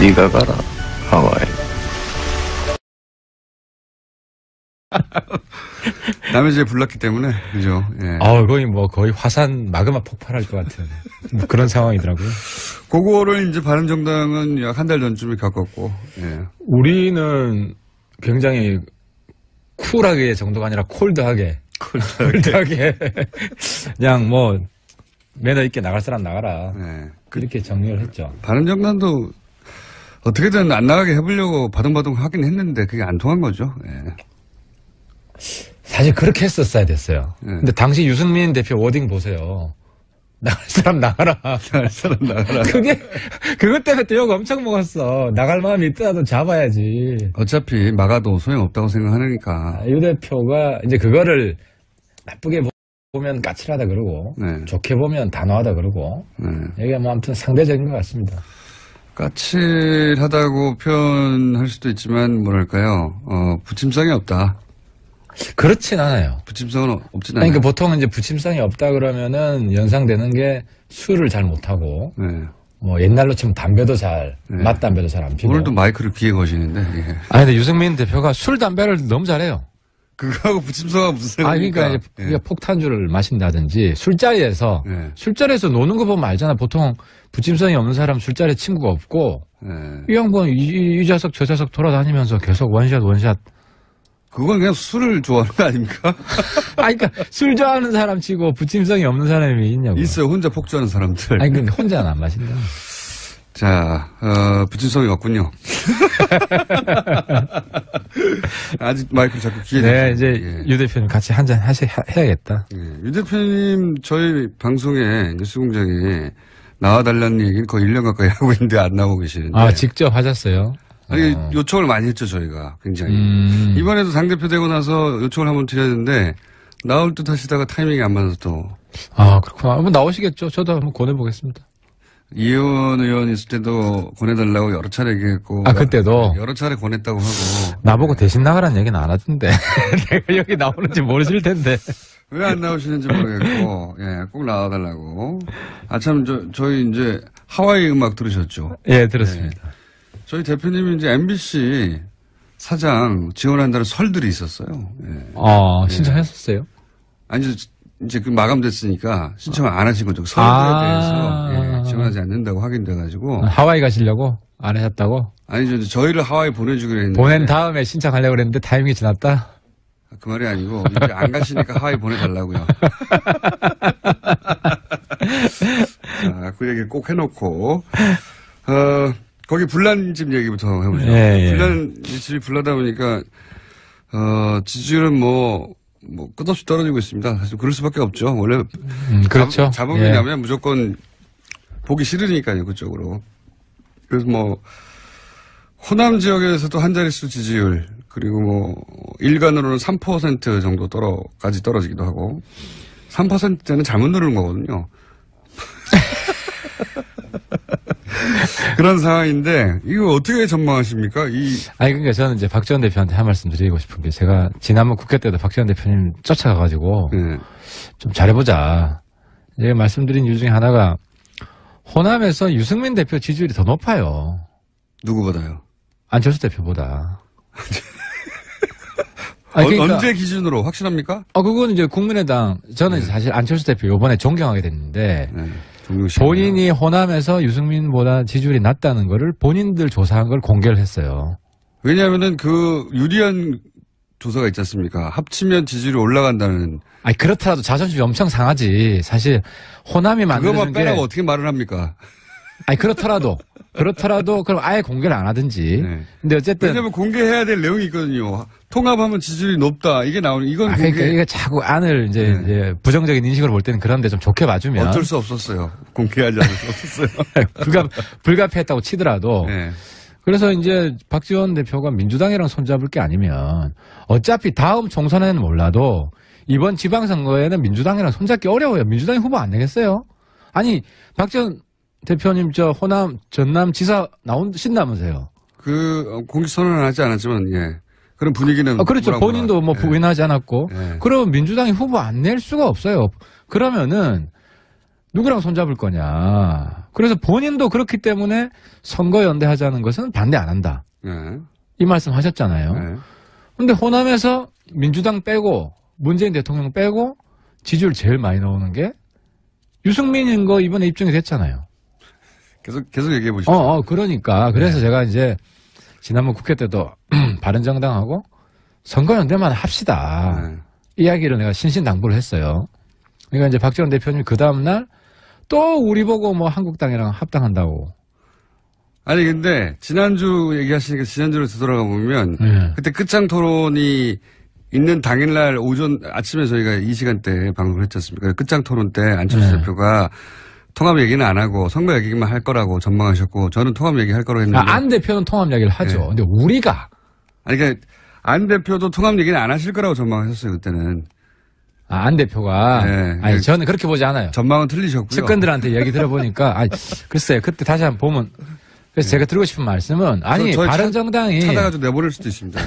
네가 가라 하와이. 남의 집에 불났기 때문에 그죠. 예. 거의 뭐 거의 화산 마그마 폭발할 것 같은 뭐 그런 상황이더라고요. 그거를 이제 바른정당은 약 한 달 전쯤에 겪었고. 예. 우리는 굉장히 쿨하게 정도가 아니라 콜드하게 그냥 뭐 매너 있게 나갈 사람 나가라. 예. 그렇게 정리를 했죠. 바른정당도 어떻게든 안 나가게 해보려고 바둥바둥 하긴 했는데 그게 안 통한 거죠. 예. 사실 그렇게 했었어야 됐어요. 네. 근데 당시 유승민 대표 워딩 보세요. 나갈 사람 나가라. 나갈 사람 나가라. 그것 때문에 또 욕 엄청 먹었어. 나갈 마음이 있더라도 잡아야지. 어차피 막아도 소용없다고 생각하니까. 유 대표가 이제 그거를 나쁘게 보면 까칠하다 그러고, 네. 좋게 보면 단호하다 그러고, 네. 이게 뭐 아무튼 상대적인 것 같습니다. 까칠하다고 표현할 수도 있지만 뭐랄까요, 부침성이 없다. 그렇진 않아요. 부침성은 없진 않아요. 그러니까 보통 이제 부침성이 없다 그러면은 연상되는 게 술을 잘 못하고, 네. 뭐 옛날로 치면 담배도 네. 맛담배도 잘 안 피고. 오늘도 마이크를 귀에 거시는데. 예. 근데 유승민 대표가 술, 담배를 너무 잘해요. 그거하고 부침성하고 무슨 상관입니까? 그러니까 이제 폭탄주를 마신다든지 술자리에서 노는 거 보면 알잖아. 보통 부침성이 없는 사람 술자리에 친구가 없고 이 양반 이 좌석 저 좌석 돌아다니면서 계속 원샷. 그건 그냥 술을 좋아하는 거 아닙니까? 그러니까 술 좋아하는 사람 치고 부침성이 없는 사람이 있냐고. 있어요. 혼자 폭주하는 사람들. 근데 혼자는 안 마신다. 자, 부침성이 없군요. 아직 마이크를 자꾸 귀에. 네, 이제 유 대표님 같이 한잔 해야겠다. 유 대표님 저희 방송에 뉴스공장에 나와달라는 얘기는 거의 1년 가까이 하고 있는데 안 나오고 계시는데. 직접 하셨어요? 요청을 많이 했죠, 저희가. 굉장히. 이번에도 당대표 되고 나서 요청을 한번 드렸는데 나올 듯 하시다가 타이밍이 안 맞아서 또. 그렇구나. 한번 나오시겠죠. 저도 한번 권해보겠습니다. 이혜원 의원 있을 때도 권해달라고 여러 차례 얘기했고. 그때도? 여러 차례 권했다고 하고. 나보고 대신 나가라는 얘기는 안 하던데. 내가 여기 나오는지 모르실 텐데. 왜 안 나오시는지 모르겠고, 꼭 나와달라고. 참, 저희 이제 하와이 음악 들으셨죠? 예, 들었습니다. 저희 대표님이 이제 MBC 사장 지원한다는 설들이 있었어요. 신청했었어요? 아니, 이제 그 마감됐으니까 신청을 안 하신 거죠. 설들에 대해서 지원하지 않는다고 확인돼가지고. 하와이 가시려고? 안 하셨다고? 아니죠. 저희를 하와이 보내주기로 했는데. 보낸 다음에 신청하려고 그랬는데 타이밍이 지났다? 그 말이 아니고, 이제 안 가시니까 하와이 보내달라고요. 자, 그 얘기 꼭 해놓고, 거기 불난집 얘기부터 해보죠. 불난집이 불나다 보니까, 지지율은 뭐 끝없이 떨어지고 있습니다. 사실 그럴 수밖에 없죠. 원래. 그렇죠. 자본이 나면 무조건 보기 싫으니까요, 그쪽으로. 그래서 호남 지역에서도 한 자릿수 지지율, 그리고 일간으로는 3% 정도까지 떨어지기도 하고, 3%대는 잘못 누르는 거거든요. 그런 상황인데, 이거 어떻게 전망하십니까? 그러니까 저는 이제 박지원 대표한테 한 말씀 드리고 싶은 게, 제가 지난번 국회 때도 박지원 대표님 쫓아가가지고, 좀 잘해보자. 제가 말씀드린 이유 중에 하나가, 호남에서 유승민 대표 지지율이 더 높아요. 누구보다요? 안철수 대표보다. 그러니까, 언제 기준으로 확실합니까? 그건 이제 국민의당, 저는 사실 안철수 대표 요번에 존경하게 됐는데, 본인이 호남에서 유승민보다 지지율이 낮다는 거를 본인들 조사한 걸 공개를 했어요. 왜냐하면은 유리한 조사가 있지 않습니까? 합치면 지지율이 올라간다는. 그렇더라도 자존심이 엄청 상하지. 사실 호남이 만드는 그것만 빼라고 어떻게 말을 합니까? 그렇더라도 그럼 아예 공개를 안 하든지. 근데 어쨌든. 왜냐면 공개해야 될 내용이 있거든요. 통합하면 지지율이 높다. 이게 나오는, 이건 그러니까 이게 자꾸 안을 이제 부정적인 인식으로 볼 때는 그런데 좀 좋게 봐주면. 어쩔 수 없었어요. 공개하지 않을 수 없었어요. 불가피했다고 치더라도. 그래서 이제 박지원 대표가 민주당이랑 손잡을 게 아니면 어차피 다음 총선에는 몰라도 이번 지방선거에는 민주당이랑 손잡기 어려워요. 민주당이 후보 안 내겠어요? 박지원 대표님 호남 전남 지사 나오신다면서요? 공식 선언은 하지 않았지만 그런 분위기는. 그렇죠. 본인도 부인하지 않았고. 그러면 민주당이 후보 안 낼 수가 없어요. 그러면은 누구랑 손잡을 거냐. 그래서 본인도 그렇기 때문에 선거연대하자는 것은 반대 안 한다. 네. 이 말씀 하셨잖아요. 그런데 네. 호남에서 민주당 빼고 문재인 대통령 빼고 지지율 제일 많이 나오는 게 유승민인 거 이번에 입증이 됐잖아요. 계속 얘기해 보시죠. 그러니까. 그래서 네. 제가 이제 지난번 국회 때도 바른정당하고 선거연대만 합시다. 네. 이야기를 내가 신신당부를 했어요. 그러니까 이제 박지원 대표님이 그 다음날 또 우리 보고 뭐 한국당이랑 합당한다고. 아니 근데 지난주 얘기하시니까 지난주로 되돌아가 보면 그때 끝장 토론이 있는 당일날 아침에 저희가 이 시간대 방송을 했지 않습니까? 끝장 토론 때 안철수 대표가 통합 얘기는 안 하고 선거 얘기만 할 거라고 전망하셨고 저는 통합 얘기 할 거라고 했는데. 안 대표는 통합 얘기를 하죠. 근데 우리가. 아니 그러니까 안 대표도 통합 얘기는 안 하실 거라고 전망하셨어요 그때는. 안 대표가. 네. 아니 저는 그렇게 보지 않아요. 전망은 틀리셨고요. 측근들한테 얘기 들어보니까 글쎄요. 그때 다시 한번 보면 그래서 제가 드리고 싶은 말씀은 바른정당이 찾아가지고 내보낼 수도 있습니다.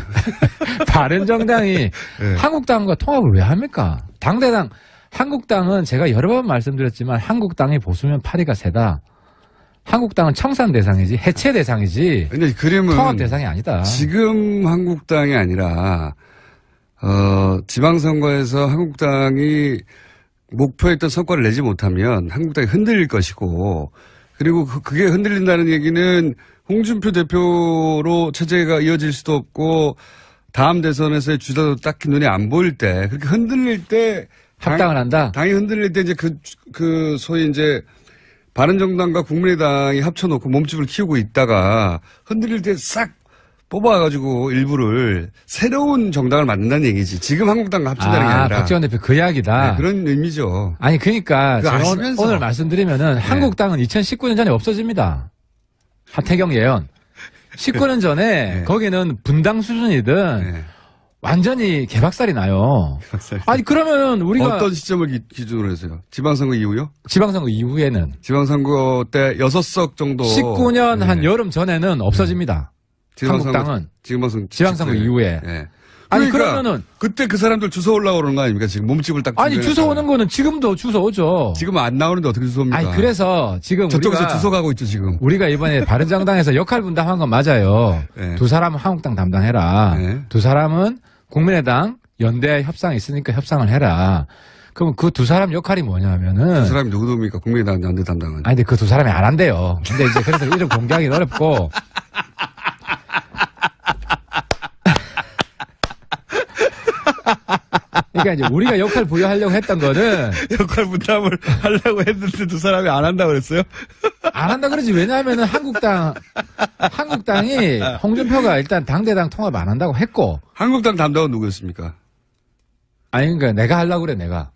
바른정당이 한국당과 통합을 왜 합니까? 당대당 한국당은 제가 여러 번 말씀드렸지만 한국당이 보수면 파리가 세다. 한국당은 청산 대상이지 해체 대상이지. 근데 그림은 통합 대상이 아니다. 지금 한국당이 아니라 지방선거에서 한국당이 목표했던 성과를 내지 못하면 한국당이 흔들릴 것이고 그리고 그게 흔들린다는 얘기는 홍준표 대표로 체제가 이어질 수도 없고 다음 대선에서의 주자도 딱히 눈에 안 보일 때 그렇게 흔들릴 때 합당을 한다? 당이 흔들릴 때 이제 소위 이제 바른정당과 국민의당이 합쳐놓고 몸집을 키우고 있다가 흔들릴 때 싹 뽑아가지고 일부를 새로운 정당을 만든다는 얘기지. 지금 한국당과 합친다는 게 아니라. 박지원 대표 그 이야기다. 네, 그런 의미죠. 아니 그러니까 제가 오늘 말씀드리면은 한국당은 2019년 전에 없어집니다. 하태경 예언. 19년 전에 거기는 분당 수준이든 완전히 개박살이 나요. 아니 그러면 우리가 어떤 시점을 기준으로 해서요? 지방선거 이후요? 지방선거 이후에는 지방선거 때 6석 정도 19년 한 여름 전에는 없어집니다. 한국당은 지방선거 이후에. 아니 그러면은 그때 그 사람들 주워 올라오는 거 아닙니까? 지금 몸집을 딱. 아니 주워 오는 거는 지금도 주워 오죠. 지금 안 나오는데 어떻게 주워 옵니까? 아니 그래서 지금 저쪽에서 주워 가고 있죠 지금. 우리가 이번에 바른정당에서 역할 분담한 건 맞아요. 두 사람은 한국당 담당해라. 두 사람은 국민의당 연대 협상이 있으니까 협상을 해라. 그럼 그 두 사람 역할이 뭐냐면은. 두 사람이 누구입니까? 국민의당 연대 담당은. 아니 근데 그 두 사람이 안 한대요. 근데 이제 그래서 이름 공개하기 어렵고. 그러니까 이제 우리가 역할 부여하려고 했던 거는 역할 분담을 하려고 했는데 두 사람이 안 한다고 그랬어요? 안 한다 그러지. 왜냐하면은 한국당이 홍준표가 일단 당대당 통합 안 한다고 했고. 한국당 담당은 누구였습니까? 아니 그러니까 내가 하려고 그래 내가.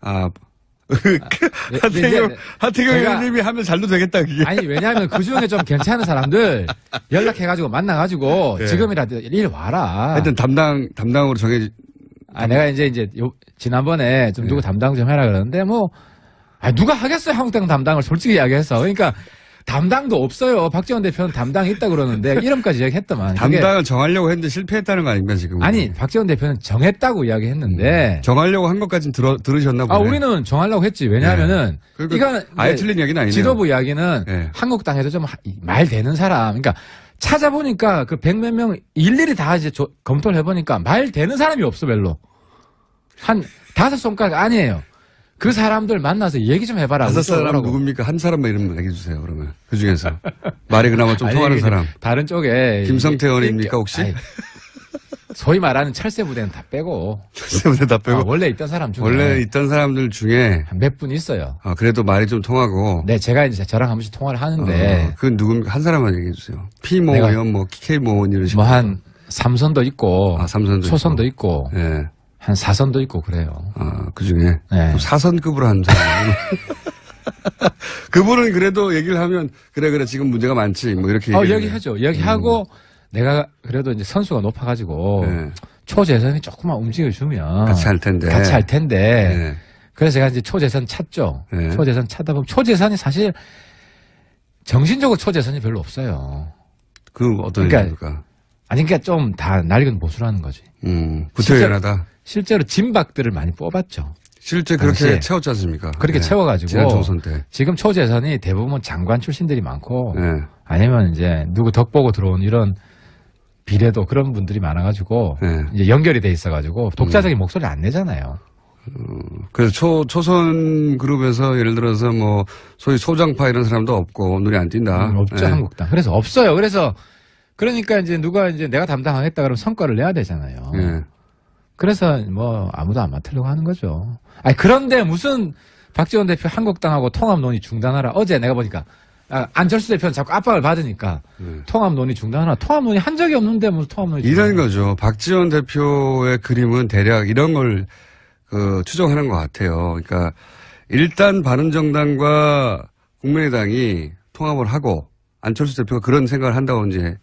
하태경 의원님이 하면 잘도 되겠다 그게. 아니 왜냐하면 그 중에 좀 괜찮은 사람들 연락해가지고 만나가지고 지금이라도 일 와라. 하여튼 담당으로 정해. 내가 이제 지난번에 좀 누구 담당 좀 해라 그러는데 누가 하겠어요 한국당 담당을 솔직히 이야기해서. 그러니까 담당도 없어요. 박지원 대표는 담당이 있다 그러는데 이름까지 이야기했더만. 담당을 정하려고 했는데 실패했다는 거 아닙니까 지금? 아니 박지원 대표는 정했다고 이야기했는데 정하려고 한 것까지는 들으셨나 보네. 우리는 정하려고 했지. 왜냐하면은 이건 아예 틀린 이야기는 아니네요. 지도부 이야기는 한국당에도 좀 말 되는 사람. 그러니까 찾아보니까 그 100몇 명 일일이 다 이제 검토를 해보니까 말 되는 사람이 없어 별로. 한 5손가락 아니에요. 그 사람들 만나서 얘기 좀 해봐라. 5사람 누굽니까? 한 사람만 이름 얘기해 주세요. 그러면 그 중에서 말이 그나마 좀 통하는 사람. 다른 쪽에 김성태 의원입니까 혹시? 소위 말하는 철새부대는 다 빼고. 철새부대 다 빼고. 원래 있던 사람 중에. 원래 있던 사람들 중에 몇 분 있어요. 그래도 말이 좀 통하고. 네, 제가 이제 저랑 한 번씩 통화를 하는데. 그건 누굽니까? 한 사람만 얘기해 주세요. P모 의원, K모 의원 이런 식으로. 한 삼선도 있고. 삼선도 초선도 있고. 네. 한 4선도 있고 그래요. 그 중에. 네. 4선급으로 하는 사람. 그분은 그래도 얘기를 하면 그래 지금 문제가 많지 뭐 이렇게 얘기하죠. 얘기하고 내가 그래도 이제 선수가 높아가지고 초재선이 조금만 움직여주면 같이 할 텐데. 네. 그래서 제가 이제 초재선 찾죠. 초재선 찾다 보면 초재선이 사실 정신적으로 초재선이 별로 없어요. 그 어떤 얘기입니까? 그러니까 좀 다 낡은 보수라는 거지. 구태연하다. 실제로 진박들을 많이 뽑았죠. 실제 그렇게 채웠지 않습니까? 그렇게 채워가지고 지난 총선 때. 지금 초재선이 대부분 장관 출신들이 많고 네. 아니면 이제 누구 덕 보고 들어온 이런 비례도 그런 분들이 많아가지고 네. 이제 연결이 돼 있어가지고 독자적인 목소리를 안 내잖아요. 그래서 초선 그룹에서 예를 들어서 뭐 소위 소장파 이런 사람도 없고 눈이 안 띈다. 없죠. 네. 한국당. 그래서 없어요. 그러니까 이제 누가 이제 내가 담당하겠다 그러면 성과를 내야 되잖아요. 네. 그래서 뭐 아무도 안 맡으려고 하는 거죠. 아니 그런데 무슨 박지원 대표 한국당하고 통합 논의 중단하라. 어제 내가 보니까 안철수 대표는 자꾸 압박을 받으니까 통합 논의 중단하라. 통합 논의 한 적이 없는데 무슨 통합 논의 이런 거죠. 박지원 대표의 그림은 대략 이런 걸 추정하는 것 같아요. 그러니까 일단 바른정당과 국민의당이 통합을 하고 안철수 대표가 그런 생각을 한다고 이제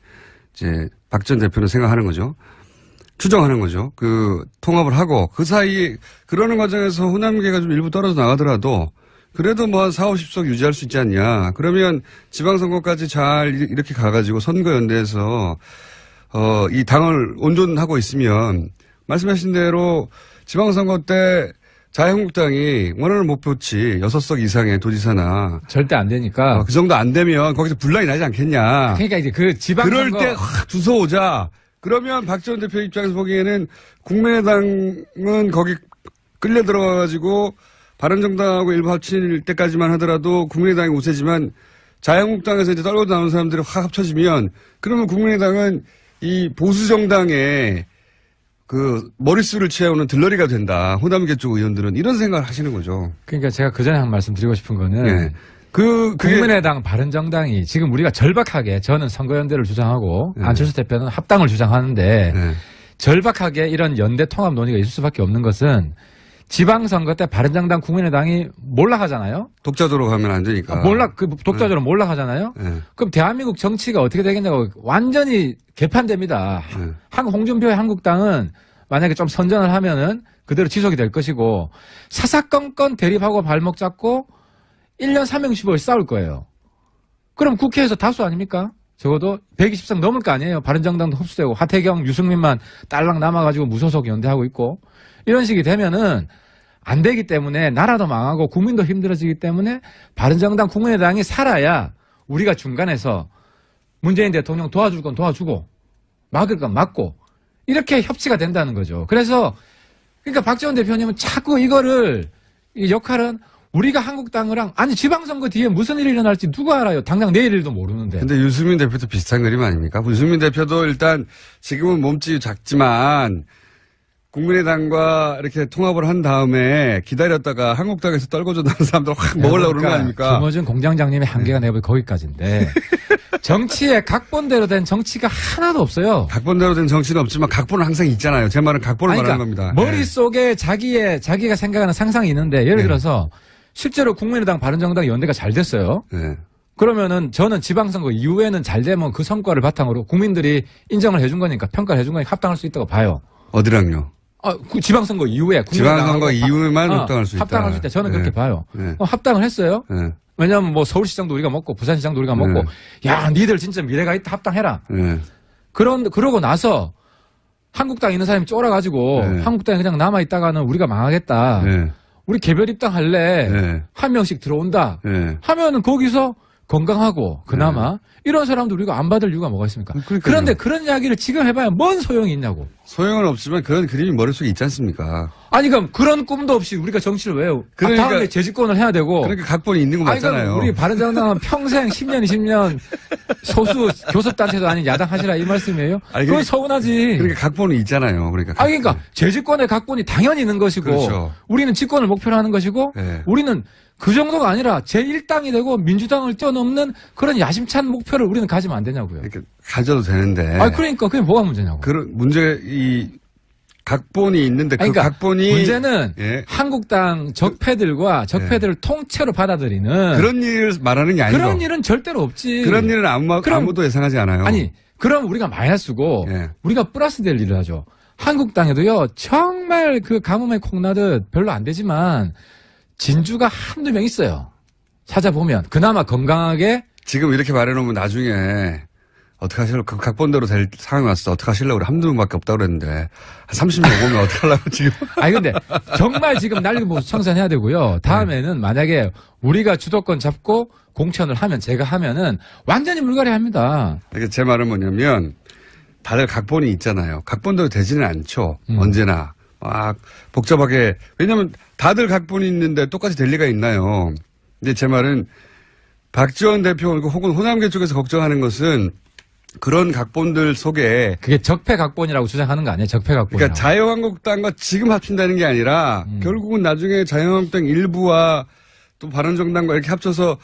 박지원 대표는 생각하는 거죠. 추정하는 거죠. 통합을 하고 그 사이에 그러는 과정에서 호남계가 좀 일부 떨어져 나가더라도 그래도 뭐 한 4, 50석 유지할 수 있지 않냐. 그러면 지방선거까지 잘 이렇게 가가지고 선거연대에서 이 당을 온전하고 있으면 말씀하신 대로 지방선거 때 자유한국당이 원하는 목표치 6석 이상의 도지사나 절대 안 되니까 그 정도 안 되면 거기서 분란이 나지 않겠냐. 그러니까 이제 그 지방선거 그럴 때 확 주워오자. 그러면 박지원 대표 입장에서 보기에는 국민의당은 거기 끌려 들어가가지고 바른정당하고 일부 합칠 때까지만 하더라도 국민의당이 우세지만 자유한국당에서 이제 떨어져 나오는 사람들이 확 합쳐지면 그러면 국민의당은 이 보수정당의 머릿수를 채우는 들러리가 된다. 호남계 쪽 의원들은 이런 생각을 하시는 거죠. 그러니까 제가 그 전에 한 말씀 드리고 싶은 거는 네. 국민의당 바른정당이 지금 우리가 절박하게 저는 선거연대를 주장하고 네. 안철수 대표는 합당을 주장하는데 네. 절박하게 이런 연대 통합 논의가 있을 수밖에 없는 것은 지방선거 때 바른정당 국민의당이 몰락하잖아요. 독자적으로 가면 안 되니까. 독자적으로 네. 몰락하잖아요. 네. 그럼 대한민국 정치가 어떻게 되겠냐고 완전히 개판됩니다. 네. 홍준표의 한국당은 만약에 좀 선전을 하면은 그대로 지속이 될 것이고 사사건건 대립하고 발목 잡고 1년 3형 15일 싸울 거예요. 그럼 국회에서 다수 아닙니까? 적어도 120석 넘을 거 아니에요. 바른정당도 흡수되고 하태경, 유승민만 딸랑 남아가지고 무소속 연대하고 있고 이런 식이 되면은 안 되기 때문에 나라도 망하고 국민도 힘들어지기 때문에 바른정당 국민의당이 살아야 우리가 중간에서 문재인 대통령 도와줄 건 도와주고 막을 건 막고 이렇게 협치가 된다는 거죠. 그래서 그러니까 박지원 대표님은 자꾸 이 역할은 우리가 한국당이랑 아니 지방선거 뒤에 무슨 일이 일어날지 누가 알아요. 당장 내일 일도 모르는데. 근데 유승민 대표도 비슷한 그림 아닙니까? 유승민 대표도 일단 지금은 몸집이 작지만 국민의당과 이렇게 통합을 한 다음에 기다렸다가 한국당에서 떨궈져 나온 사람들 확 먹으려고 그러는 거 아닙니까? 김어준 공장장님의 한계가 내가 보기 거기까지인데 정치에 각본대로 된 정치가 하나도 없어요. 각본대로 된 정치는 없지만 각본은 항상 있잖아요. 제 말은 각본을 말하는 겁니다. 머릿속에 자기가 생각하는 상상이 있는데 예를 들어서 실제로 국민의당 바른정당 연대가 잘 됐어요. 네. 그러면은 저는 지방선거 이후에는 잘 되면 그 성과를 바탕으로 국민들이 인정을 해준 거니까 평가를 해준 거니까 합당할 수 있다고 봐요. 어디랑요? 그 지방선거 이후에 지방선거 이후에만 합당할 수 있다. 합당할 수 있다. 저는 네. 그렇게 봐요. 네. 합당을 했어요. 네. 왜냐하면 뭐 서울시장도 우리가 먹고 부산시장도 우리가 먹고 야 니들 진짜 미래가 있다 합당해라. 네. 그러고 나서 한국당 있는 사람이 쫄아가지고 한국당에 그냥 남아 있다가는 우리가 망하겠다. 네. 우리 개별 입당할래. 한 명씩 들어온다. 하면은 거기서 건강하고 그나마 이런 사람들 우리가 안 받을 이유가 뭐가 있습니까? 그런데 그런 이야기를 지금 해봐야 뭔 소용이 있냐고. 소용은 없지만 그런 그림이 머릿속에 있지 않습니까? 아니 그럼 그런 꿈도 없이 우리가 정치를 왜 해요? 그러니까, 다음에 재집권을 해야 되고. 그러니까 각본이 있는 거 맞잖아요. 우리 바른정당은 평생 10년 20년 소수 교섭단체도 아닌 야당 하시라 이 말씀이에요? 그건 서운하지. 그러니까 각본이 있잖아요. 그러니까 재집권의 각본이 당연히 있는 것이고 그렇죠. 우리는 집권을 목표로 하는 것이고 우리는 그 정도가 아니라 제1당이 되고 민주당을 뛰어넘는 그런 야심찬 목표를 우리는 가지면 안 되냐고요. 그러니까 가져도 되는데. 그러니까 그게 뭐가 문제냐고. 그런 이 각본이 있는데 그러니까 각본이 문제는 한국당 적폐들과 적폐들을 통째로 받아들이는 그런 일을 말하는 게 아니고 그런 일은 절대로 없지. 그런 일은 아무도 예상하지 않아요. 아니 그럼 우리가 마이너스고 우리가 플러스 될 일을 하죠. 한국당에도요 정말 그 가뭄에 콩나듯 별로 안 되지만 진주가 한두 명 있어요. 찾아보면 그나마 건강하게 지금 이렇게 말해놓으면 나중에 어떻게 하실려고, 그 각본대로 될 상황이 왔어. 어떻게 하실려고 그래. 한두 명밖에 없다고 그랬는데. 한 30명 오면 어떡하려고 지금. 아니, 근데 정말 지금 난리보수 청산해야 되고요. 다음에는 만약에 우리가 주도권 잡고 공천을 하면, 제가 하면은 완전히 물갈이 합니다. 그러니까 제 말은 뭐냐면 다들 각본이 있잖아요. 각본대로 되지는 않죠. 언제나. 막 복잡하게. 왜냐면 다들 각본이 있는데 똑같이 될 리가 있나요. 근데 제 말은 박지원 대표 혹은 호남계 쪽에서 걱정하는 것은 그런 각본들 속에 그게 적폐 각본이라고 주장하는 거 아니에요? 적폐 각본. 그러니까 자유한국당과 지금 합친다는 게 아니라 결국은 나중에 자유한국당 일부와 또 바른정당과 이렇게 합쳐서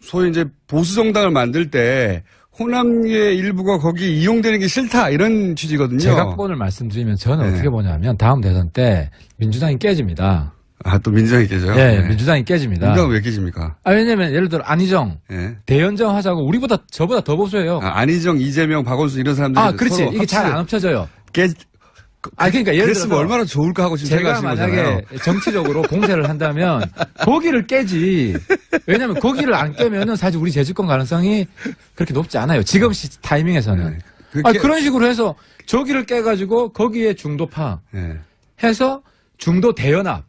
소위 이제 보수정당을 만들 때 호남의 일부가 거기 이용되는 게 싫다 이런 취지거든요. 제 각본을 말씀드리면 저는 네. 어떻게 보냐면 다음 대선 때 민주당이 깨집니다. 아, 또 민주당이 깨져요? 네, 네. 민주당이 깨집니다. 민주당은 왜 깨집니까? 아, 왜냐면 예를 들어 안희정, 네. 대연정 하자고 저보다 더 보수해요. 아, 안희정, 이재명, 박원순 이런 사람들이 그렇지. 이게 잘 안 합쳐져요. 그러니까 예를 그랬으면 들어서 얼마나 좋을까 하고 지금 제가 생각하시는 거잖아요. 만약에 정치적으로 공세를 한다면 거기를 깨지. 왜냐하면 거기를 안 깨면은 사실 우리 재집권 가능성이 그렇게 높지 않아요. 지금 타이밍에서는. 네. 그런 식으로 해서 저기를 깨가지고 거기에 중도파 네. 해서 중도 대연합을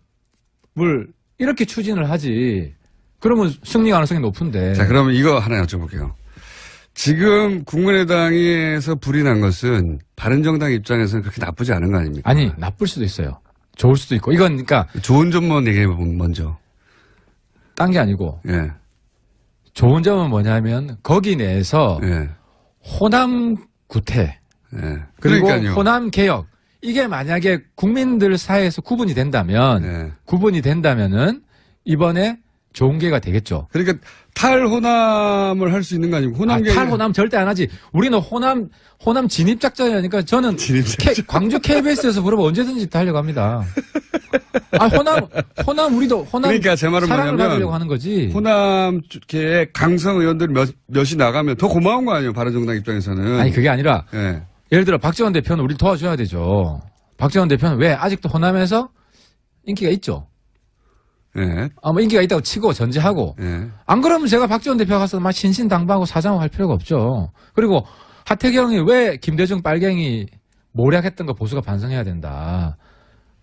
이렇게 추진을 하지. 그러면 승리 가능성이 높은데. 자, 그러면 이거 하나 여쭤볼게요. 지금 국민의당에서 불이 난 것은 바른정당 입장에서는 그렇게 나쁘지 않은 거 아닙니까? 아니, 나쁠 수도 있어요. 좋을 수도 있고. 이건 그러니까 좋은 점만 얘기해보면 먼저. 딴 게 아니고. 예. 좋은 점은 뭐냐면 거기 내에서 예. 호남 구태 예. 그리고 그러니까요. 호남 개혁 이게 만약에 국민들 사이에서 구분이 된다면 예. 구분이 된다면은 이번에 좋은 기회가 되겠죠. 그러니까 탈호남을 할 수 있는 거 아니고 호남 탈호남 절대 안 하지. 우리는 호남 진입 작전이니까 저는 광주 KBS에서 부르면 언제든지 다 하려고 합니다. 호남 우리도 호남 그러니까 제 말은 사랑을 뭐냐면 받으려고 하는 거지. 호남계의 강성 의원들 몇이 나가면 더 고마운 거 아니에요. 바른정당 입장에서는. 아니 그게 아니라 예. 예를 들어 박지원 대표는 우리를 도와줘야 되죠. 박지원 대표는 왜 아직도 호남에서 인기가 있죠. 예. 뭐 인기가 있다고 치고 전제하고. 예. 안 그러면 제가 박지원 대표 가서 막 신신당부하고 사장하고 할 필요가 없죠. 그리고 하태경이 왜 김대중 빨갱이 모략했던 거 보수가 반성해야 된다.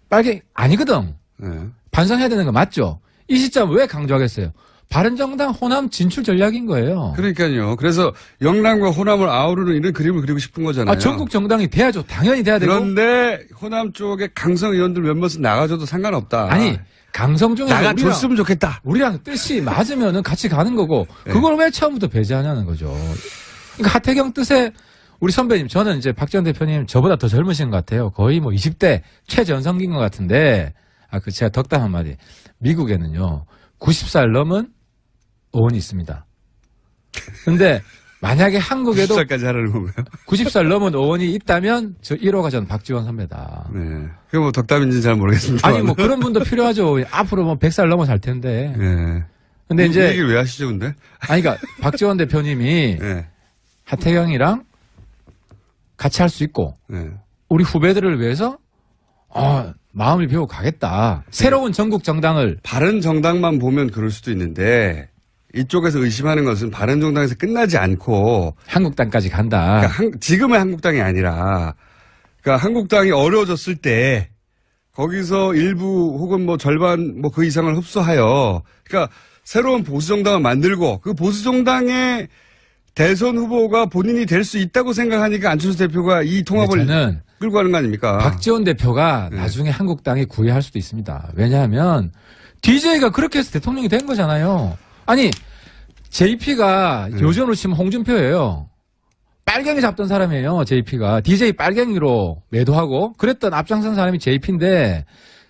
빨갱이 아니거든. 예. 반성해야 되는 거 맞죠. 이 시점 왜 강조하겠어요. 바른정당 호남 진출 전략인 거예요. 그러니까요. 그래서 영남과 호남을 아우르는 이런 그림을 그리고 싶은 거잖아요. 전국 정당이 돼야죠. 당연히 돼야 되고. 그런데 호남 쪽에 강성 의원들 몇몇은 나가줘도 상관없다. 아니 강성 중에서 나가줬으면 좋겠다. 우리랑 뜻이 맞으면은 같이 가는 거고 그걸 왜 처음부터 배제하냐는 거죠. 그러니까 하태경 뜻에 우리 선배님 저는 이제 박지원 대표님 저보다 더 젊으신 것 같아요. 거의 뭐 20대 최전성기인 것 같은데 제가 덕담 한마디. 미국에는요 90살 넘은 의원이 있습니다. 근데 만약에 한국에도 90살까지 하라는 건가요? 90살 넘은 의원이 있다면 저 1호가 저는 박지원 선배다. 네. 그게 뭐 덕담인지는 잘 모르겠습니다. 아니 뭐 그런 분도 필요하죠. 앞으로 뭐 100살 넘어 살 텐데. 네. 근데 이제 얘기를 왜 하시죠, 근데? 아니 그러니까 박지원 대표님이 네. 하태경이랑 같이 할 수 있고 네. 우리 후배들을 위해서 마음을 비우고 가겠다. 새로운 전국 정당을 바른 정당만 보면 그럴 수도 있는데 이쪽에서 의심하는 것은 바른 정당에서 끝나지 않고 한국당까지 간다. 그러니까 지금의 한국당이 아니라 그러니까 한국당이 어려워졌을 때 거기서 일부 혹은 뭐 절반 뭐 그 이상을 흡수하여 그러니까 새로운 보수 정당을 만들고 그 보수 정당의 대선 후보가 본인이 될 수 있다고 생각하니까 안철수 대표가 이 통합을 저는 끌고 가는 거 아닙니까? 박지원 대표가 나중에 한국당이 구애할 수도 있습니다. 왜냐하면 DJ가 그렇게 해서 대통령이 된 거잖아요. 아니 JP가 요즘으로 치면 홍준표예요. 빨갱이 잡던 사람이에요. JP가. DJ 빨갱이로 매도하고 그랬던 앞장선 사람이 JP인데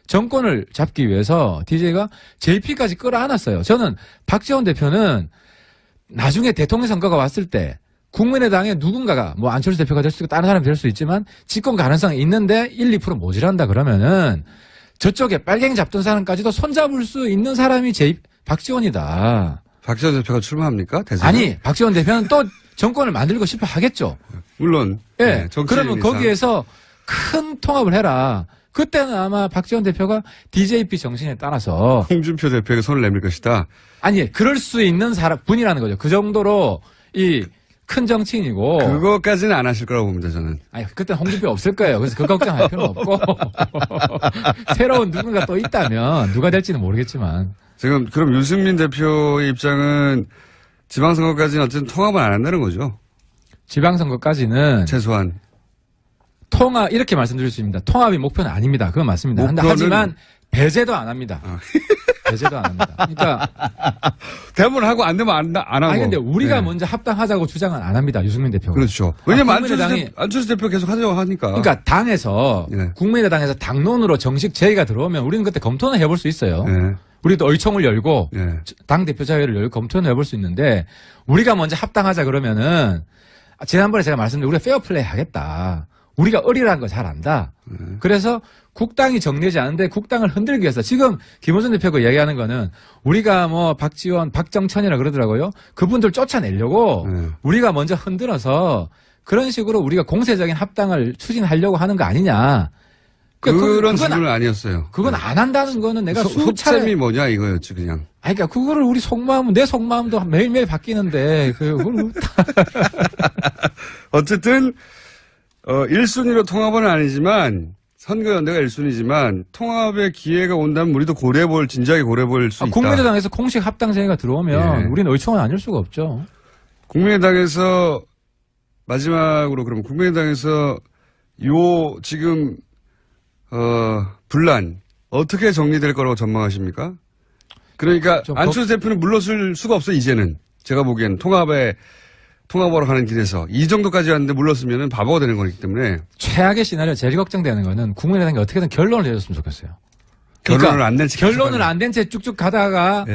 정권을 잡기 위해서 DJ가 JP까지 끌어안았어요. 저는 박지원 대표는 나중에 대통령 선거가 왔을 때 국민의당에 누군가가 뭐 안철수 대표가 될 수 있고 다른 사람이 될 수 있지만 집권 가능성이 있는데 1, 2% 모자란다 그러면은 저쪽에 빨갱이 잡던 사람까지도 손잡을 수 있는 사람이 박지원이다. 박지원 대표가 출마합니까? 대선에? 아니 박지원 대표는 또 정권을 만들고 싶어 하겠죠. 물론. 예. 네, 그러면 거기에서 큰 통합을 해라. 그때는 아마 박지원 대표가 DJP 정신에 따라서 홍준표 대표에게 손을 내밀 것이다. 아니 그럴 수 있는 분이라는 거죠. 그 정도로 큰 정치인이고. 그거까지는 안 하실 거라고 봅니다, 저는. 아니, 그때 홍준표 없을 거예요. 그래서 그 걱정할 필요는 없고. 새로운 누군가 또 있다면 누가 될지는 모르겠지만. 지금 그럼 유승민 대표의 입장은 지방선거까지는 어쨌든 통합은 안 한다는 거죠? 지방선거까지는. 최소한. 통합, 이렇게 말씀드릴 수 있습니다. 통합이 목표는 아닙니다. 그건 맞습니다. 목표는... 하지만 배제도 안 합니다. 배제도 안 합니다. 그러니까. 되면 하고 안 되면 안 하고. 아니, 근데 우리가 먼저 합당하자고 주장은 안 합니다. 유승민 대표가. 그렇죠. 왜냐면 안철수 대표 계속 하자고 하니까. 그러니까 당에서, 국민의당에서 당론으로 정식 제의가 들어오면 우리는 그때 검토는 해볼 수 있어요. 우리도 의총을 열고, 당대표자회를 열고 검토는 해볼 수 있는데, 우리가 먼저 합당하자 그러면은, 지난번에 제가 말씀드린 우리가 페어플레이 하겠다. 우리가 어리라는 거 잘 안다. 그래서 국당이 정리하지 않은데 국당을 흔들기 위해서 지금 김호준 대표가 이야기하는 거는 우리가 뭐 박지원, 박정천이라 그러더라고요. 그분들 쫓아내려고 우리가 먼저 흔들어서 그런 식으로 우리가 공세적인 합당을 추진하려고 하는 거 아니냐. 그런 질문은 아니었어요. 그건 안 한다는 거는 내가 속셈이 뭐냐 이거였지 그냥. 아니, 그러니까 그거를 우리 속마음은 내 속마음도 매일매일 바뀌는데 그걸 어쨌든 1순위로 통합은 아니지만 선거연대가 1순위지만 통합의 기회가 온다면 우리도 진지하게 고려해볼 수 있다. 국민의당에서 공식 합당제의가 들어오면 우리는 의총은 아닐 수가 없죠. 국민의당에서 마지막으로 그럼 국민의당에서 지금 분란 어떻게 정리될 거라고 전망하십니까? 그러니까 안철수 대표는 물러설 수가 없어 이제는. 제가 보기엔 통합으로 가는 길에서 이 정도까지 왔는데 물렀으면 바보가 되는 거기 때문에. 최악의 시나리오 제일 걱정되는 거는 국민의당이 어떻게든 결론을 내줬으면 좋겠어요. 결론을 안 낸 채 결론을 안 된 채 쭉쭉 가다가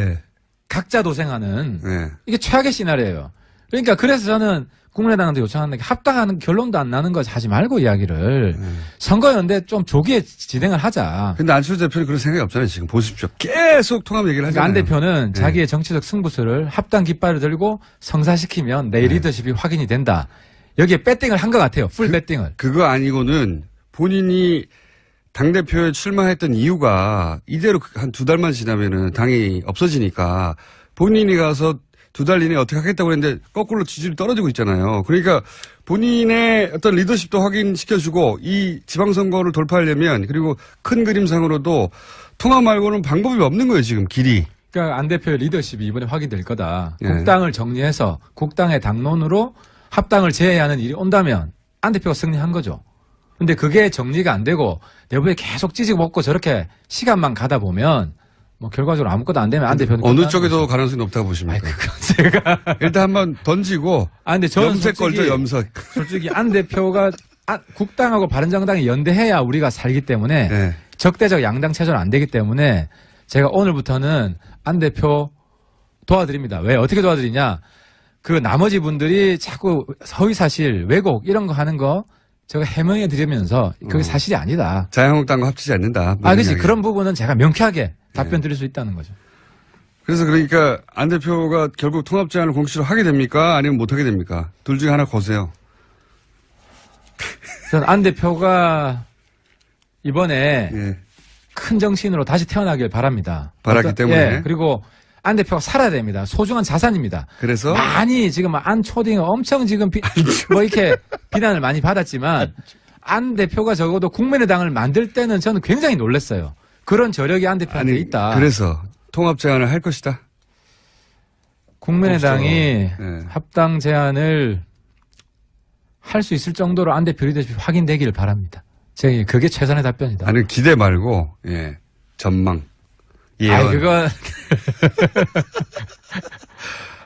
각자 도생하는 이게 최악의 시나리오예요. 그러니까 그래서 저는 국민의당한테 요청하는 게 합당하는 결론도 안 나는 거 하지 말고 이야기를 선거연대 좀 조기에 진행을 하자. 근데 안철수 대표는 그런 생각이 없잖아요. 지금 보십시오. 계속 통합 얘기를 하잖아요. 안 대표는 자기의 정치적 승부수를 합당 깃발을 들고 성사시키면 내 리더십이 확인이 된다. 여기에 배팅을 한 것 같아요. 풀 배팅을. 그거 아니고는 본인이 당대표에 출마했던 이유가 이대로 한 2달만 지나면은 당이 없어지니까 본인이 가서 2달 이내에 어떻게 하겠다고 했는데 거꾸로 지지율이 떨어지고 있잖아요. 그러니까 본인의 어떤 리더십도 확인시켜주고 이 지방선거를 돌파하려면 그리고 큰 그림상으로도 통합 말고는 방법이 없는 거예요. 지금 길이. 그러니까 안 대표의 리더십이 이번에 확인될 거다. 국당을 정리해서 국당의 당론으로 합당을 제외하는 일이 온다면 안 대표가 승리한 거죠. 근데 그게 정리가 안 되고 내부에 계속 찌직 먹고 저렇게 시간만 가다 보면 뭐 결과적으로 아무것도 안 되면 안 대표는 어느 쪽에도 가능성이 높다고 보십니까? 제가 일단 한번 던지고 근데 저는 염색 걸죠. 염색. 솔직히 안 대표가 국당하고 바른정당이 연대해야 우리가 살기 때문에 적대적 양당 체제는 안 되기 때문에 제가 오늘부터는 안 대표 도와드립니다. 왜 어떻게 도와드리냐? 그 나머지 분들이 자꾸 허위사실, 왜곡 이런 거 하는 거 제가 해명해 드리면서 그게 사실이 아니다. 자유한국당과 합치지 않는다. 그렇지. 그런 부분은 제가 명쾌하게 답변 드릴 수 있다는 거죠. 그래서 그러니까 안 대표가 결국 통합 제안을 공식으로 하게 됩니까? 아니면 못 하게 됩니까? 둘 중에 하나 거세요. 저는 안 대표가 이번에 큰 정치인으로 다시 태어나길 바랍니다. 바랐기 때문에. 그리고 안 대표가 살아야 됩니다. 소중한 자산입니다. 그래서 많이 지금 안 초딩 엄청 지금 뭐 이렇게 비난을 많이 받았지만 안 대표가 적어도 국민의당을 만들 때는 저는 굉장히 놀랐어요. 그런 저력이 안 대표한테 있다. 그래서 통합 제안을 할 것이다. 국민의당이 합당 제안을 할 수 있을 정도로 안 대표 리더십이 확인되기를 바랍니다. 제가 그게 최선의 답변이다. 아니 기대 말고 전망. 그거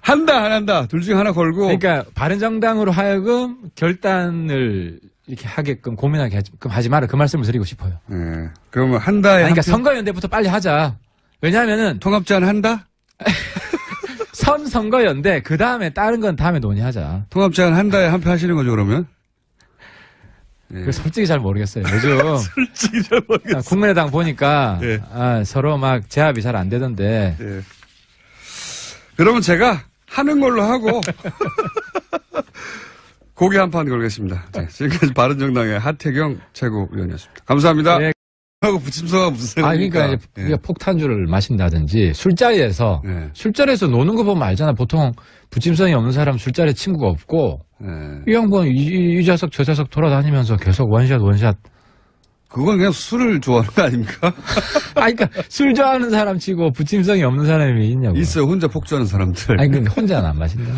한다 안 한다 둘 중에 하나 걸고. 그러니까 바른정당으로 하여금 결단을 이렇게 하게끔 고민하게끔 하지 마라 그 말씀을 드리고 싶어요. 그러면 한다에. 그러니까 선거연대부터 빨리 하자. 왜냐하면은 통합 제안 한다. 선거연대 그 다음에 다른 건 다음에 논의하자. 통합 제안 한다에 한 표 하시는 거죠 그러면? 솔직히 잘 모르겠어요. 요즘 솔직히 잘 모르겠어요. 국민의당 보니까 서로 막 제압이 잘 안 되던데. 그러면 제가 하는 걸로 하고 고기 한 판 걸겠습니다. 지금까지 바른정당의 하태경 최고위원이었습니다. 감사합니다. 하고 부침성하고 무슨 그러니까 이제 우리가 폭탄주를 마신다든지 술자리에서 노는 거 보면 알잖아. 보통 부침성이 없는 사람 술자리에 친구가 없고 이 양반 이 좌석 저 좌석 돌아다니면서 계속 원샷. 그건 그냥 술을 좋아하는 거 아닙니까? 그러니까 술 좋아하는 사람 치고 부침성이 없는 사람이 있냐고. 있어요. 혼자 폭주하는 사람들. 근데 혼자는 안 마신다.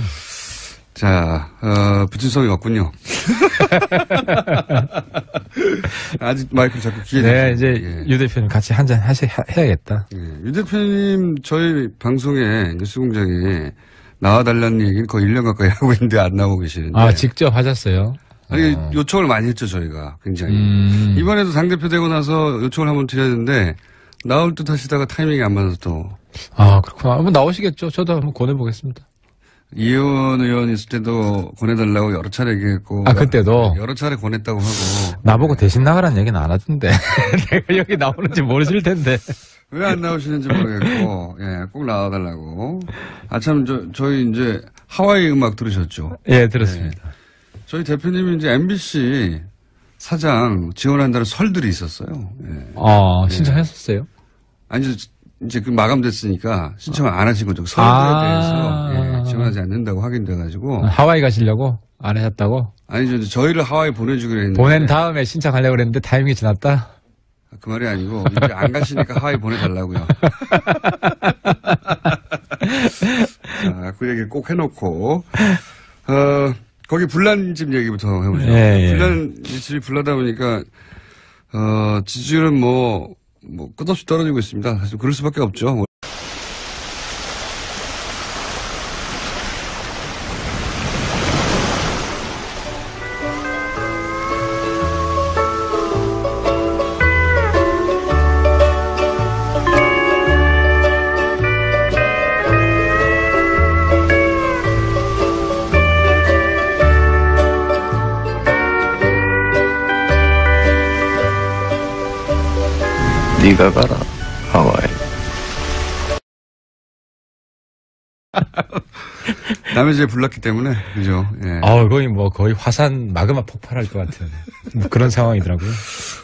자, 부침성이 없군요. 아직 마이크를 자꾸 귀에. 네, 이제 유 대표님 같이 한잔 해야겠다. 유 대표님 저희 방송에 뉴스공장에 나와달라는 얘기는 거의 1년 가까이 하고 있는데 안 나오고 계시는데. 직접 하셨어요? 요청을 많이 했죠, 저희가. 굉장히. 이번에도 당대표 되고 나서 요청을 한번 드렸는데, 나올 듯 하시다가 타이밍이 안 맞아서 또. 그렇구나. 한번 나오시겠죠? 저도 한번 권해보겠습니다. 이혜원 의원 있을 때도 권해달라고 여러 차례 얘기했고. 그때도? 여러 차례 권했다고 하고. 나보고 대신 나가라는 얘기는 안 하던데. 내가 여기 나오는지 모르실 텐데. 왜 안 나오시는지 모르겠고, 꼭 나와달라고. 참, 저희 이제 하와이 음악 들으셨죠? 예, 들었습니다. 저희 대표님이 이제 MBC 사장 지원한다는 설들이 있었어요. 신청했었어요? 아니, 이제 그 마감됐으니까 신청을 안 하신 거죠. 설들에 대해서 지원하지 않는다고 확인돼가지고. 하와이 가시려고? 안 하셨다고? 아니죠. 저희를 하와이 보내주기로 했는데. 보낸 다음에 신청하려고 그랬는데 타이밍이 지났다? 그 말이 아니고, 이제 안 가시니까 하와이 보내달라고요. 자, 그 얘기 꼭 해놓고, 거기 불난집 얘기부터 해보죠. 집이 불나다 보니까, 지지율은 끝없이 떨어지고 있습니다. 사실 그럴 수밖에 없죠. 네가 가라 하와이. 남의 집에 불났기 때문에 그죠. 거의 화산 마그마 폭발할 것 같은 그런 상황이더라고요.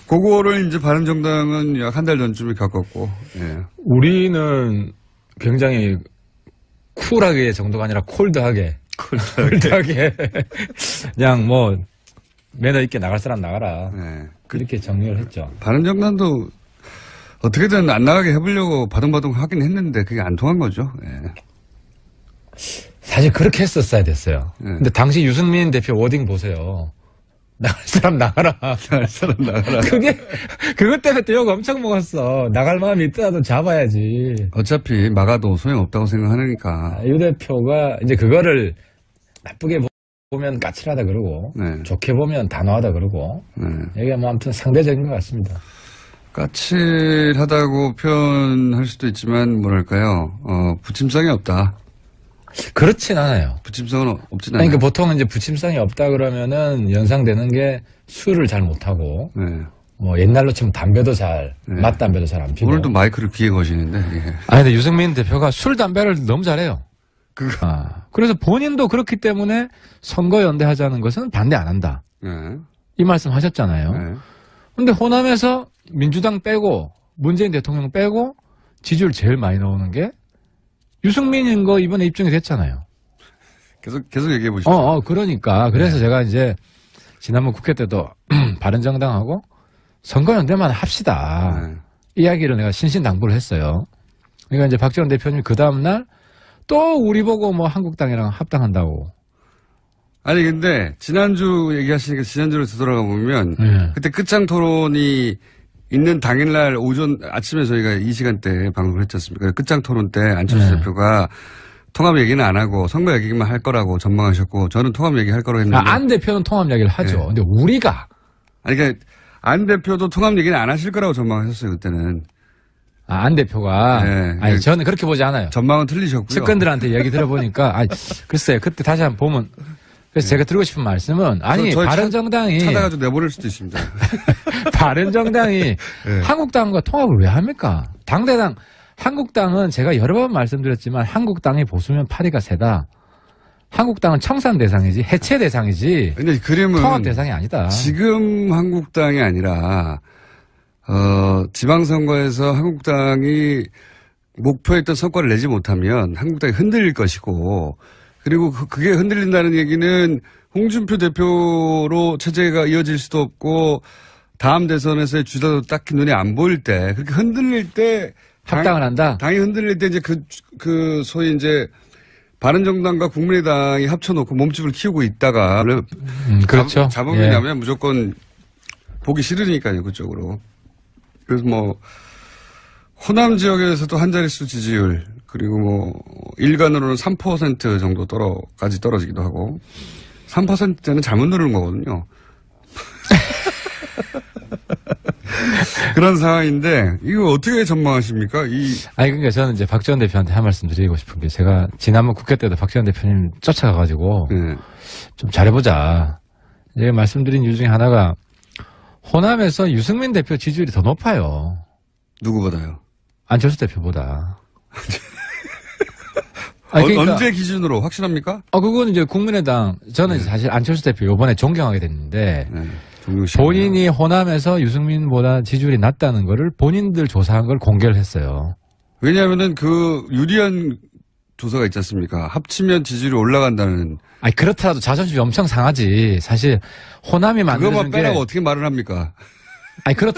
그거를 이제 바른정당은 약 한 달 전쯤에 겪었고. 우리는 굉장히 쿨하게 정도가 아니라 콜드하게 그냥 매너 있게 나갈 사람 나가라. 이렇게 정리를 했죠. 바른정당도 어떻게든 안 나가게 해보려고 바둥바둥 하긴 했는데 그게 안 통한 거죠. 사실 그렇게 했었어야 됐어요. 근데 당시 유승민 대표 워딩 보세요. 나갈 사람 나가라. 나갈 사람 나가라. 그것 때문에 또 욕 엄청 먹었어. 나갈 마음이 있더라도 잡아야지. 어차피 막아도 소용없다고 생각하니까. 유 대표가 이제 그거를 나쁘게 보면 까칠하다 그러고, 좋게 보면 단호하다 그러고, 이게 아무튼 상대적인 것 같습니다. 까칠하다고 표현할 수도 있지만 뭐랄까요, 부침성이 없다. 그렇진 않아요. 부침성은 없진 않아요. 그러니까 보통 이제 부침성이 없다 그러면은 연상되는 게 술을 잘 못하고, 옛날로 치면 담배도 맛담배도 잘 안 피고. 오늘도 마이크를 귀에 거시는데. 근데 유승민 대표가 술, 담배를 너무 잘해요. 그래서 본인도 그렇기 때문에 선거연대 하자는 것은 반대 안 한다. 이 말씀 하셨잖아요. 근데 호남에서 민주당 빼고 문재인 대통령 빼고 지지율 제일 많이 나오는 게 유승민인 거 이번에 입증이 됐잖아요. 계속 얘기해 보시죠. 그러니까. 그래서 제가 이제 지난번 국회 때도 바른정당하고 선거연대만 합시다. 이야기를 내가 신신당부를 했어요. 그러니까 이제 박지원 대표님이 그 다음날 또 우리 보고 한국당이랑 합당한다고. 아니 근데 지난주 얘기하시니까 지난주로 되돌아가 보면 그때 끝장 토론이 있는 당일날 아침에 저희가 이 시간대에 방송을 했지 않습니까? 끝장 토론 때 안철수 대표가 통합 얘기는 안 하고 선거 얘기만 할 거라고 전망하셨고 저는 통합 얘기 할 거라고 했는데. 안 대표는 통합 얘기를 하죠. 근데 우리가. 그러니까 안 대표도 통합 얘기는 안 하실 거라고 전망하셨어요, 그때는. 안 대표가. 저는 그렇게 보지 않아요. 전망은 틀리셨고요. 측근들한테 얘기 들어보니까, 글쎄요. 그때 다시 한번 보면. 그래서 제가 드리고 싶은 말씀은, 바른정당이. 찾아가지고 내보낼 수도 있습니다. 바른정당이 한국당과 통합을 왜 합니까? 당대당, 한국당은 제가 여러 번 말씀드렸지만, 한국당이 보수면 파리가 세다. 한국당은 청산 대상이지, 해체 대상이지. 근데 그림은. 통합 대상이 아니다. 지금 한국당이 아니라, 지방선거에서 한국당이 목표했던 성과를 내지 못하면 한국당이 흔들릴 것이고, 그리고 그게 흔들린다는 얘기는 홍준표 대표로 체제가 이어질 수도 없고, 다음 대선에서의 주자도 딱히 눈에 안 보일 때, 그렇게 흔들릴 때 합당을 한다? 당이 흔들릴 때 이제 소위 이제 바른정당과 국민의당이 합쳐놓고 몸집을 키우고 있다가. 그렇죠. 자범이냐면 무조건 보기 싫으니까요, 그쪽으로. 그래서 뭐, 호남 지역에서도 한 자릿수 지지율, 그리고 뭐, 일간으로는 3% 정도까지 떨어지기도 하고, 3%대는 잘못 누르는 거거든요. 그런 상황인데, 이거 어떻게 전망하십니까? 아니, 그러니까 저는 이제 박지원 대표한테 한 말씀 드리고 싶은 게, 제가 지난번 국회 때도 박지원 대표님 쫓아가가지고, 네. 좀 잘해보자. 제가 말씀드린 이유 중에 하나가, 호남에서 유승민 대표 지지율이 더 높아요. 누구보다요? 안철수 대표보다. 아니, 그러니까, 언제 기준으로 확실합니까? 그건 이제 국민의당, 저는 네. 사실 안철수 대표 요번에 존경하게 됐는데, 네. 본인이 호남에서 유승민보다 지지율이 낮다는 거를 본인들 조사한 걸 공개를 했어요. 왜냐하면은 유리한 조사가 있지 않습니까? 합치면 지지율이 올라간다는. 아니, 그렇더라도 자존심이 엄청 상하지. 사실, 호남이 만들어준 그것만 빼라고 어떻게 말을 합니까? 아니, 그럼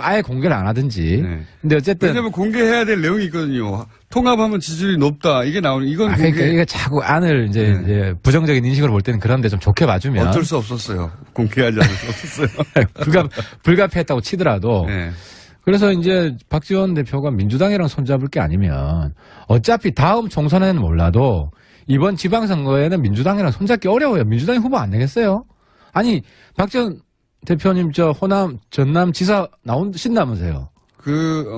아예 공개를 안 하든지. 네. 근데 어쨌든. 왜냐면 공개해야 될 내용이 있거든요. 통합하면 지지율이 높다. 이게 나오는, 이건 공개. 그러니까 이게 자꾸 안을 이제 부정적인 인식으로 볼 때는 그런데 좀 좋게 봐주면. 어쩔 수 없었어요. 공개하지 않을 수 없었어요. 불가피했다고 치더라도. 네. 그래서 이제 박지원 대표가 민주당이랑 손잡을 게 아니면 어차피 다음 총선에는 몰라도 이번 지방선거에는 민주당이랑 손잡기 어려워요. 민주당이 후보 안 내겠어요? 아니, 박지원 대표님 호남, 전남 지사 나오신다면서요?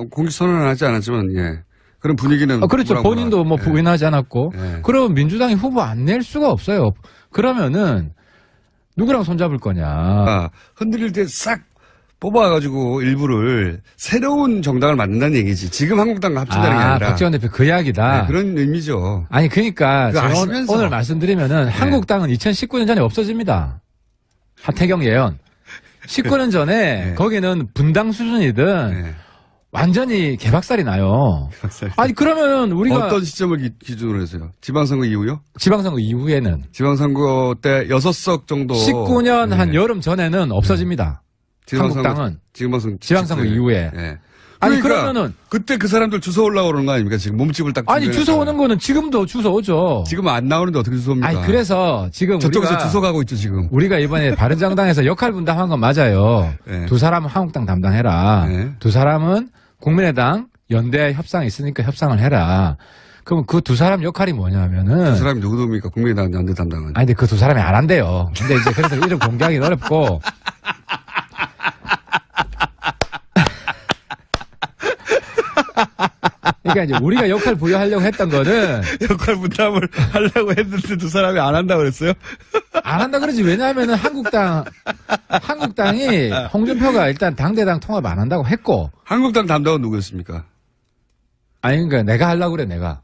공식선언은 하지 않았지만, 예. 그런 분위기는. 그렇죠. 본인도 뭐 부인하지 않았고. 예. 그러면 민주당이 후보 안 낼 수가 없어요. 그러면은 누구랑 손잡을 거냐. 흔들릴 때 싹 뽑아가지고 일부를 새로운 정당을 만든다는 얘기지. 지금 한국당과 합친다는 게 아니라. 박지원 대표 그 이야기다. 네, 그런 의미죠. 아니, 그러니까 오늘 말씀드리면은 네. 한국당은 2019년 전에 없어집니다. 하태경 예언. 19년 전에 네. 거기는 분당 수준이든 네. 완전히 개박살이 나요. 아니, 그러면 우리가. 어떤 시점을 기준으로 해서요? 지방선거 이후요? 지방선거 이후에는. 지방선거 때 6석 정도. 19년 한 여름 전에는 없어집니다. 한국당은. 지방선거 이후에. 네. 아니, 그러니까 그러면은. 그때 그 사람들 주워 올라오는 거 아닙니까? 지금 몸집을 딱. 아니, 주워 오는 거는 지금도 주워 오죠. 지금 안 나오는데 어떻게 주워 옵니까? 아니, 그래서 지금. 저쪽에서 주워 가고 있죠, 지금. 우리가 이번에 바른정당에서 역할 분담한 건 맞아요. 네. 두 사람은 한국당 담당해라. 네. 두 사람은 국민의당 연대 협상이 있으니까 협상을 해라. 그럼 그 두 사람 역할이 뭐냐면은. 두 사람이 누구입니까? 국민의당 연대 담당은. 아니, 근데 그 두 사람이 안 한대요. 근데 이제 그래서 이름 공개하기 어렵고. 그러니까 이제 우리가 역할 부여하려고 했던 거는. 역할 분담을 하려고 했는데 두 사람이 안 한다고 그랬어요? 안 한다 그러지. 왜냐하면은 한국당이 홍준표가 일단 당대당 통합 안 한다고 했고. 한국당 담당은 누구였습니까? 아니, 그러니까 내가 하려고 그래, 내가.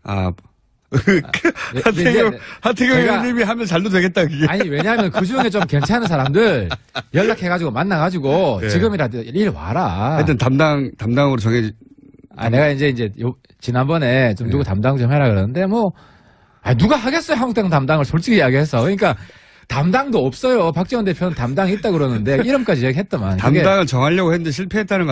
하태경 의원님이 하면 잘도 되겠다, 그게. 아니, 왜냐하면 그 중에 좀 괜찮은 사람들 연락해가지고 만나가지고 네. 지금이라도 일 와라. 하여튼 담당으로 내가 이제 지난번에 좀 누구 담당 좀 해라 그러는데 누가 하겠어요, 한국당 담당을 솔직히 이야기해서. 그러니까 담당도 없어요. 박지원 대표는 담당이 있다 그러는데 이름까지 얘기했더만. 담당을 정하려고 했는데 실패했다는 거 아니에요?